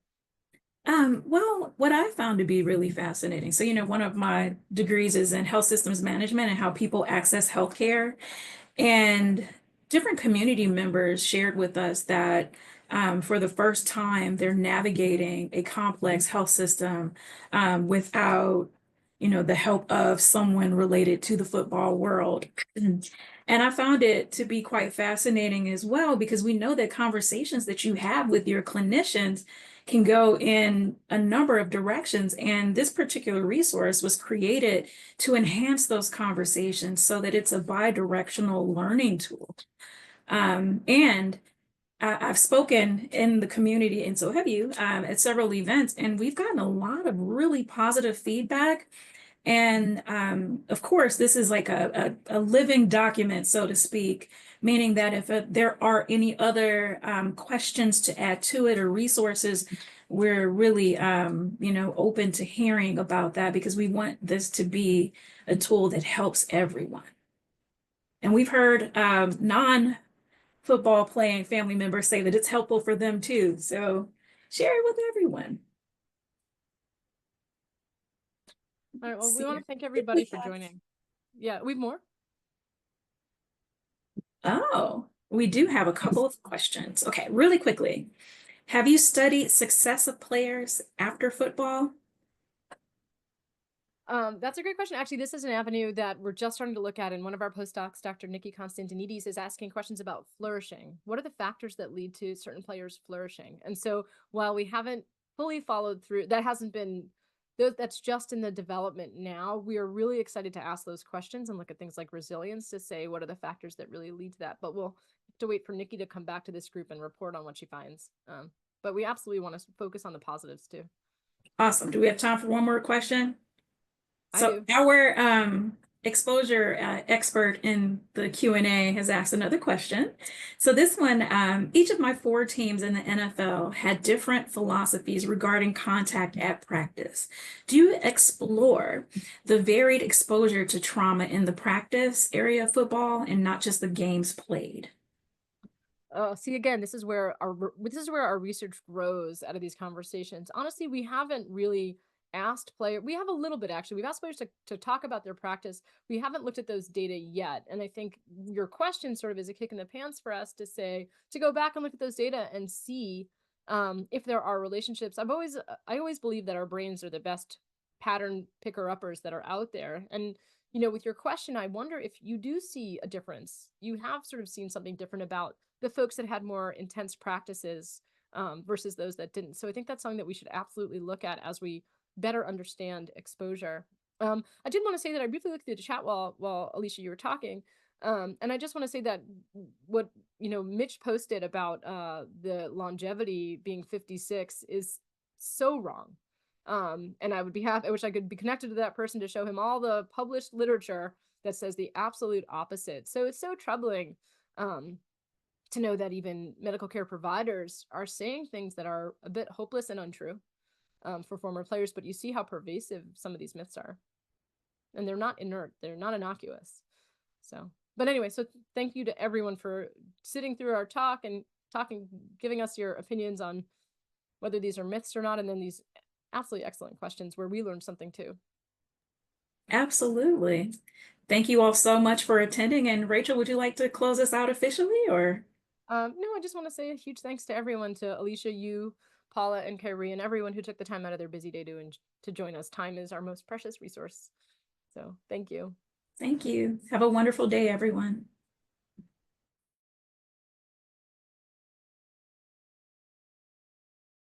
Speaker 1: Well, what I found to be really fascinating. So, one of my degrees is in health systems management and how people access healthcare. And different community members shared with us that for the first time, they're navigating a complex health system without, the help of someone related to the football world. And I found it to be quite fascinating as well, because we know that conversations that you have with your clinicians can go in a number of directions. And this particular resource was created to enhance those conversations so that it's a bi-directional learning tool. And I've spoken in the community, and so have you, at several events, and we've gotten a lot of really positive feedback. And of course, this is like a living document, so to speak, meaning that if there are any other questions to add to it or resources, we're really, open to hearing about that because we want this to be a tool that helps everyone. And we've heard non-football playing family members say that it's helpful for them too. So share it with everyone.
Speaker 2: All right. Well, we want to thank everybody for joining. Yeah, we have more.
Speaker 1: Oh, we do have a couple of questions. Okay, really quickly. Have you studied success of players after football?
Speaker 2: That's a great question. Actually, this is an avenue that we're just starting to look at. And one of our postdocs, Dr. Nikki Constantinides, is asking questions about flourishing. What are the factors that lead to certain players flourishing? And so while we haven't fully followed through, that's just in the development now. We are really excited to ask those questions and look at things like resilience to say, what are the factors that really lead to that? But we'll have to wait for Nikki to come back to this group and report on what she finds. But we absolutely want to focus on the positives too.
Speaker 1: Awesome. Do we have time for one more question?
Speaker 2: I
Speaker 1: So
Speaker 2: do.
Speaker 1: exposure expert in the Q&A has asked another question. So this one, each of my four teams in the NFL had different philosophies regarding contact at practice. Do you explore the varied exposure to trauma in the practice area of football and not just the games played?
Speaker 2: See, again, this is where our research grows out of these conversations. Honestly, we haven't really asked player. We have a little bit actually. We've asked players to talk about their practice. We haven't looked at those data yet, and I think your question sort of is a kick in the pants for us to say to go back and look at those data and see if there are relationships. I always believe that our brains are the best pattern picker uppers that are out there, and with your question, I wonder if you do see a difference. You have sort of seen something different about the folks that had more intense practices versus those that didn't. So I think that's something that we should absolutely look at as we better understand exposure. I did want to say that I briefly looked through the chat while Alicia, you were talking. And I just want to say that what Mitch posted about the longevity being 56 is so wrong. And I would be happy. I wish I could be connected to that person to show him all the published literature that says the absolute opposite. So it's so troubling to know that even medical care providers are saying things that are a bit hopeless and untrue for former players. But you see how pervasive some of these myths are, and they're not inert, they're not innocuous. So, but anyway, so thank you to everyone for sitting through our talk and giving us your opinions on whether these are myths or not, and then these absolutely excellent questions where we learned something too.
Speaker 1: Absolutely. Thank you all so much for attending. And Rachel, would you like to close us out officially or?
Speaker 2: No, I just want to say a huge thanks to everyone, to Alicia, you, Paula, and Kyrie, and everyone who took the time out of their busy day to join us. Time is our most precious resource. So thank you.
Speaker 1: Thank you. Have a wonderful day, everyone.